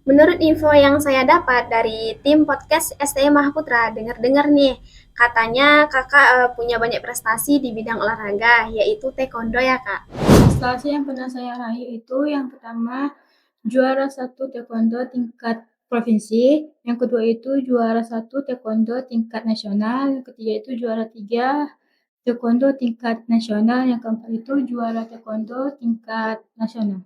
Menurut info yang saya dapat dari tim podcast STM Mahaputra, dengar-dengar nih, katanya kakak punya banyak prestasi di bidang olahraga, yaitu taekwondo ya kak? Prestasi yang pernah saya raih itu yang pertama juara satu taekwondo tingkat provinsi, yang kedua itu juara satu taekwondo tingkat nasional, yang ketiga itu juara tiga taekwondo tingkat nasional, yang keempat itu juara taekwondo tingkat nasional.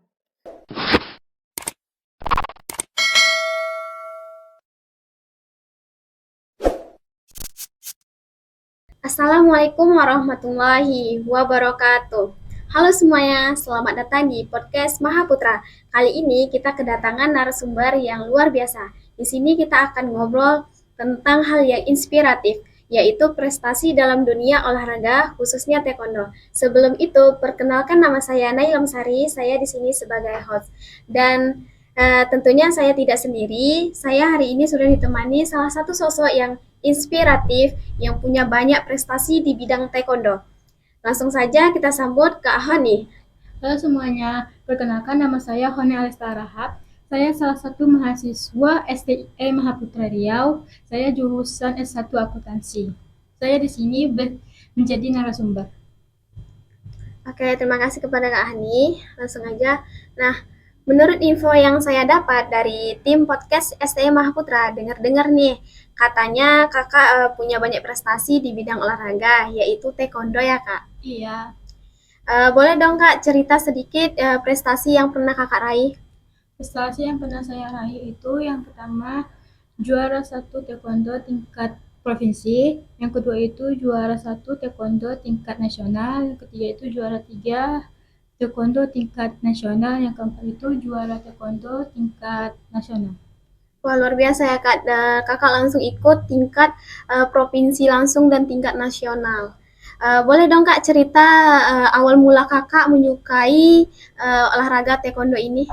Assalamualaikum warahmatullahi wabarakatuh. Halo semuanya, selamat datang di podcast Mahaputra. Kali ini kita kedatangan narasumber yang luar biasa. Di sini kita akan ngobrol tentang hal yang inspiratif, yaitu prestasi dalam dunia olahraga, khususnya taekwondo. Sebelum itu, perkenalkan nama saya Nailam Sari, saya di sini sebagai host. Dan tentunya saya tidak sendiri, saya hari ini sudah ditemani salah satu sosok yang inspiratif yang punya banyak prestasi di bidang taekwondo. Langsung saja kita sambut Kak Hani. Halo semuanya, perkenalkan nama saya Hone Alesta Rahab. Saya salah satu mahasiswa STM Mahaputra Riau. Saya jurusan S1 Akuntansi. Saya di sini menjadi narasumber. Oke, terima kasih kepada Kak Hani. Langsung aja. Nah, menurut info yang saya dapat dari tim podcast STM Mahaputra, dengar-dengar nih, katanya kakak punya banyak prestasi di bidang olahraga, yaitu taekwondo ya kak. Iya, Boleh dong kak cerita sedikit prestasi yang pernah kakak raih? prestasi yang pernah saya raih itu yang pertama juara satu taekwondo tingkat provinsi, yang kedua itu juara satu taekwondo tingkat nasional, yang ketiga itu juara tiga taekwondo tingkat nasional, yang keempat itu juara taekwondo tingkat nasional. Wah, luar biasa ya Kak. Kakak langsung ikut tingkat provinsi langsung dan tingkat nasional. Boleh dong Kak cerita awal mula Kakak menyukai olahraga taekwondo ini?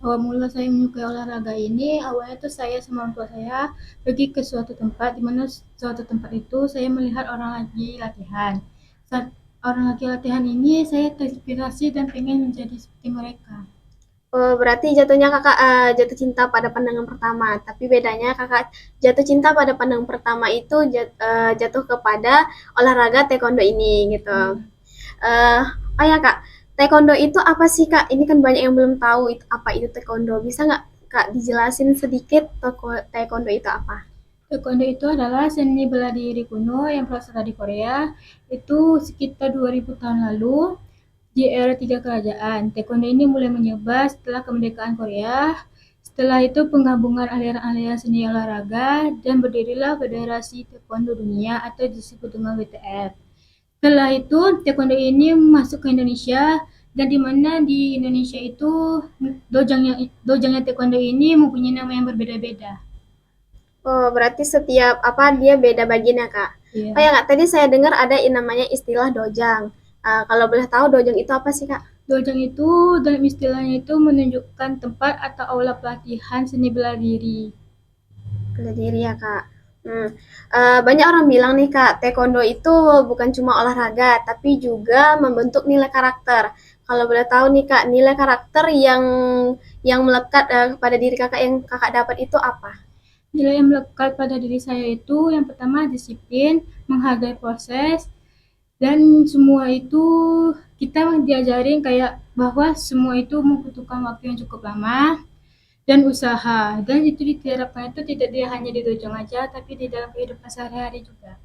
Awal mula saya menyukai olahraga ini, awalnya tuh saya sama orang tua saya pergi ke suatu tempat, di mana suatu tempat itu saya melihat orang lagi latihan. Saat orang lagi latihan ini, saya terinspirasi dan pengen menjadi seperti mereka. Oh, berarti jatuhnya Kakak jatuh cinta pada pandangan pertama. Tapi bedanya Kakak jatuh cinta pada pandangan pertama itu jatuh kepada olahraga taekwondo ini gitu. Iya. Eh, oh ya Kak, taekwondo itu apa sih Kak? Ini kan banyak yang belum tahu itu apa itu taekwondo. Bisa nggak Kak dijelasin sedikit taekwondo itu apa? Taekwondo itu adalah seni bela diri kuno yang berasal dari Korea. Itu sekitar 2000 tahun lalu di era tiga kerajaan. Taekwondo ini mulai menyebar setelah kemerdekaan Korea. Setelah itu penggabungan aliran-aliran seni olahraga dan berdirilah Federasi Taekwondo Dunia atau disebut dengan WTF. Setelah itu taekwondo ini masuk ke Indonesia dan di mana di Indonesia itu dojangnya taekwondo ini mempunyai nama yang berbeda-beda. Oh, berarti setiap apa dia beda bagiannya, Kak. Oh Iya. ya, Kak, tadi saya dengar ada yang namanya istilah dojang. Kalau boleh tahu dojang itu apa sih, Kak? Dojang itu dalam istilahnya itu menunjukkan tempat atau aula pelatihan seni bela diri. Bela diri ya, Kak. Hmm. Banyak orang bilang nih, Kak, taekwondo itu bukan cuma olahraga, tapi juga membentuk nilai karakter. Kalau boleh tahu nih, Kak, nilai karakter yang melekat pada diri Kakak yang Kakak dapat itu apa? Nilai yang melekat pada diri saya itu yang pertama disiplin, menghargai proses, dan semua itu kita diajarin kayak bahwa semua itu membutuhkan waktu yang cukup lama dan usaha. Dan itu diterapkan itu tidak dia hanya di dojong aja, tapi di dalam kehidupan sehari-hari juga.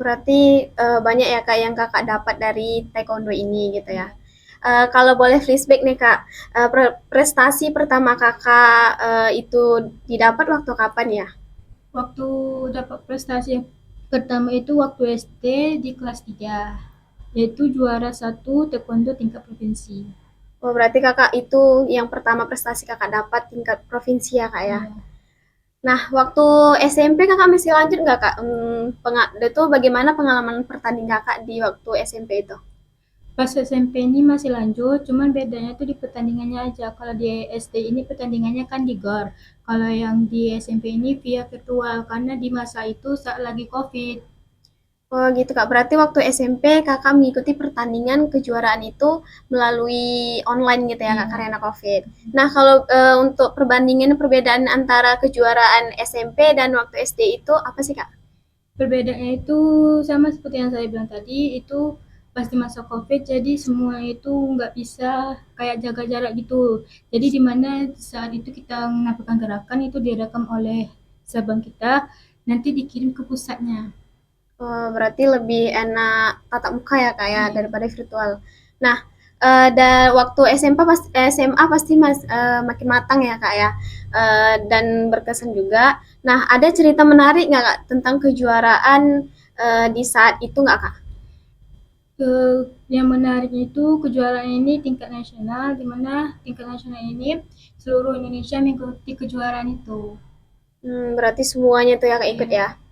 Berarti banyak ya Kak yang Kakak dapat dari taekwondo ini gitu ya. Kalau boleh flashback nih Kak, prestasi pertama Kakak itu didapat waktu kapan ya? Waktu dapat prestasi yang pertama itu waktu SD di kelas 3, yaitu juara satu taekwondo tingkat provinsi. Oh berarti Kakak itu yang pertama prestasi Kakak dapat tingkat provinsi ya Kak ya. Iya. Nah waktu SMP Kakak masih lanjut nggak Kak? Itu bagaimana pengalaman pertanding Kakak di waktu SMP itu? Pas SMP ini masih lanjut, cuman bedanya tuh di pertandingannya aja. Kalau di SD ini pertandingannya kan di GOR. Kalau yang di SMP ini via virtual karena di masa itu saat lagi COVID. Oh gitu Kak, berarti waktu SMP Kakak mengikuti pertandingan kejuaraan itu melalui online gitu ya Kak, Iya. karena COVID. Nah kalau untuk perbandingan perbedaan antara kejuaraan SMP dan waktu SD itu apa sih Kak? Perbedaannya itu sama seperti yang saya bilang tadi, itu pasti masa COVID, jadi semua itu nggak bisa kayak jaga jarak gitu. Jadi di mana saat itu kita melakukan gerakan itu direkam oleh sabang kita, nanti dikirim ke pusatnya. Oh, berarti lebih enak tatap muka ya Kak ya Iya. daripada virtual. Nah, waktu SMA pasti makin matang ya Kak ya, dan berkesan juga. Nah, ada cerita menarik nggak Kak tentang kejuaraan di saat itu nggak Kak? Yang menariknya itu kejuaraan ini tingkat nasional, di mana tingkat nasional ini seluruh Indonesia mengikuti kejuaraan itu. Berarti semuanya tuh ya Kak ikut Iya. ya.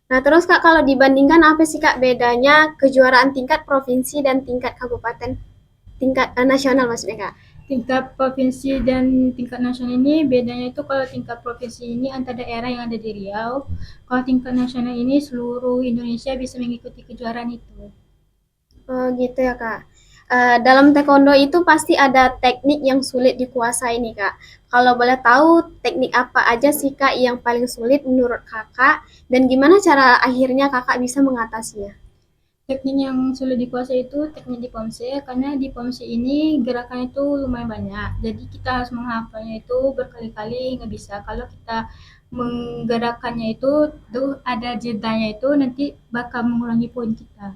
Nah, terus Kak kalau dibandingkan apa sih Kak bedanya kejuaraan tingkat provinsi dan tingkat kabupaten, tingkat nasional maksudnya Kak? Tingkat provinsi dan tingkat nasional ini bedanya itu kalau tingkat provinsi ini antar daerah yang ada di Riau, kalau tingkat nasional ini seluruh Indonesia bisa mengikuti kejuaraan itu. Oh gitu ya Kak. Dalam taekwondo itu pasti ada teknik yang sulit dikuasai nih Kak. Kalau boleh tahu teknik apa aja sih Kak yang paling sulit menurut Kakak dan gimana cara akhirnya Kakak bisa mengatasinya? Teknik yang sulit dikuasai itu teknik di Pomse, karena di Pomse ini gerakan itu lumayan banyak. Jadi kita harus menghafalnya itu berkali-kali nggak bisa. Kalau kita menggerakkannya itu tuh ada jedanya itu nanti bakal mengurangi poin kita.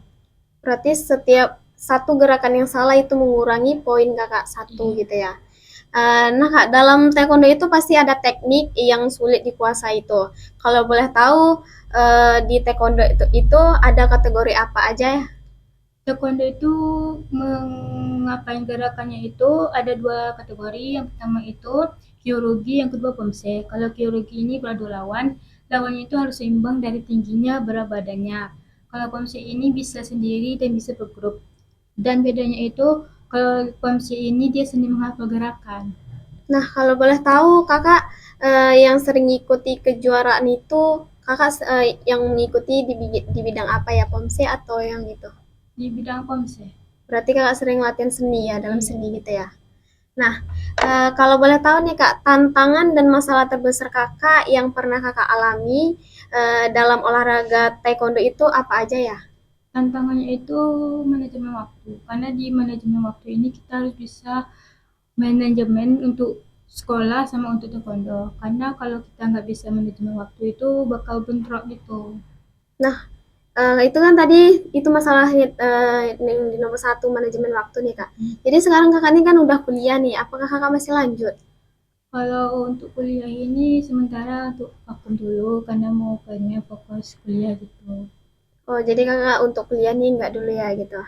Berarti setiap satu gerakan yang salah itu mengurangi poin Kakak satu Iya. gitu ya. Nah Kak, dalam taekwondo itu pasti ada teknik yang sulit dikuasai itu. Kalau boleh tahu di taekwondo itu ada kategori apa aja ya? Taekwondo itu mengapain gerakannya itu ada dua kategori. Yang pertama itu kyorugi, yang kedua pomse. Kalau kyorugi ini beradu lawan, lawannya itu harus seimbang dari tingginya berat badannya. Kalau pomse ini bisa sendiri dan bisa bergrup. Dan bedanya itu kalau pomse ini dia sendiri menghafal gerakan. Nah, kalau boleh tahu Kakak yang sering ngikuti kejuaraan itu, Kakak yang mengikuti di bidang apa ya, Pomse atau yang gitu? Di bidang pomse. Berarti Kakak sering latihan seni ya, dalam Iya. seni gitu ya. Nah, kalau boleh tahu nih Kak, tantangan dan masalah terbesar Kakak yang pernah Kakak alami dalam olahraga taekwondo itu apa aja ya? Tantangannya itu manajemen waktu. Karena di manajemen waktu ini kita harus bisa manajemen untuk sekolah sama untuk taekwondo, karena kalau kita nggak bisa manajemen waktu itu bakal bentrok gitu. Nah, itu kan tadi itu masalah yang di nomor satu manajemen waktu nih Kak. Jadi sekarang Kakak ini kan udah kuliah nih, apakah Kakak masih lanjut? Kalau untuk kuliah ini sementara untuk vakum dulu karena mau pengen fokus kuliah gitu. Oh, jadi Kakak untuk kuliah nih nggak dulu ya gitu.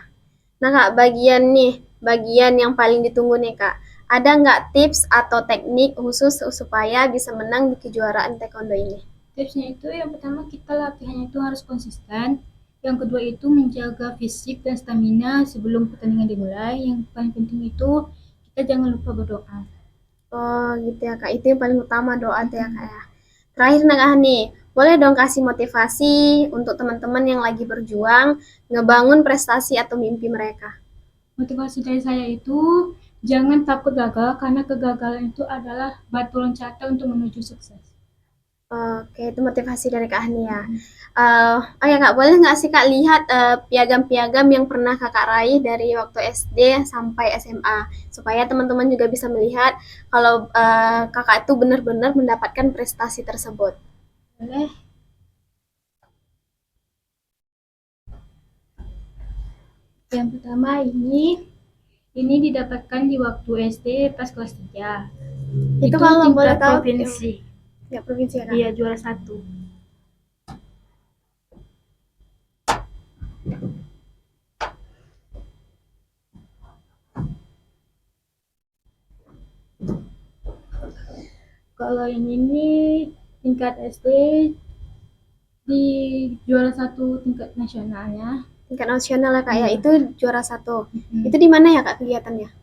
Nah Kak, bagian yang paling ditunggu nih Kak. Ada nggak tips atau teknik khusus supaya bisa menang di kejuaraan taekwondo ini? Tipsnya itu yang pertama kita latihannya itu harus konsisten, yang kedua itu menjaga fisik dan stamina sebelum pertandingan dimulai, yang paling penting itu kita jangan lupa berdoa. Oh gitu ya Kak, itu yang paling utama doa tuh ya Kak ya. Terakhir nih Kak nih, boleh dong kasih motivasi untuk teman-teman yang lagi berjuang ngebangun prestasi atau mimpi mereka. Motivasi dari saya itu jangan takut gagal karena kegagalan itu adalah batu loncatan untuk menuju sukses. Oke, itu motivasi dari Kak Hani ya. Oh ya Kak, boleh nggak sih Kak lihat piagam-piagam yang pernah Kakak raih dari waktu SD sampai SMA, supaya teman-teman juga bisa melihat kalau Kakak itu benar-benar mendapatkan prestasi tersebut. Boleh. Yang pertama ini didapatkan di waktu SD pas kelas 3. Itu Itu kalau boleh tingkat tahu yang provinsi. ya provinsi ya Kak. Iya, juara satu. Kalau yang ini tingkat SD di juara satu tingkat nasionalnya. Tingkat nasional ya Kak ya, Iya. itu juara satu. Itu Mm-mm. di mana ya Kak kegiatannya?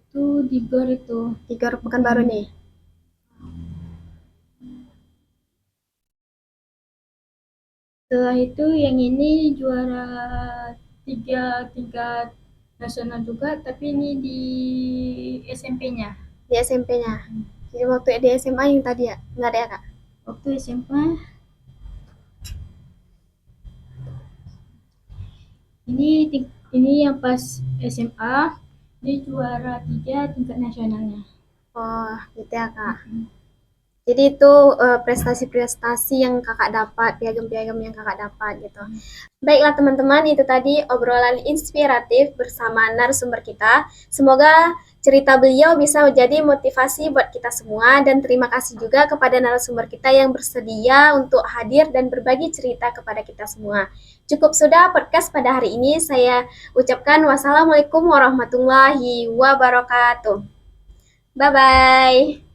Itu di GOR itu. Di Gor Pekanbaru nih. Setelah itu yang ini juara 3 tingkat nasional juga, tapi ini di SMP-nya. Di SMP-nya. Jadi waktu di SMA yang tadi ya? Nggak ada ya, Kak? Waktu SMA ini yang pas SMA dia juara 3 tingkat nasionalnya. Oh, gitu ya, Kak. Jadi itu prestasi-prestasi yang kakak dapat, piagam-piagam yang kakak dapat gitu. Baiklah teman-teman, itu tadi obrolan inspiratif bersama narasumber kita. Semoga cerita beliau bisa menjadi motivasi buat kita semua dan terima kasih juga kepada narasumber kita yang bersedia untuk hadir dan berbagi cerita kepada kita semua. Cukup sudah podcast pada hari ini. Saya ucapkan wassalamualaikum warahmatullahi wabarakatuh. Bye-bye.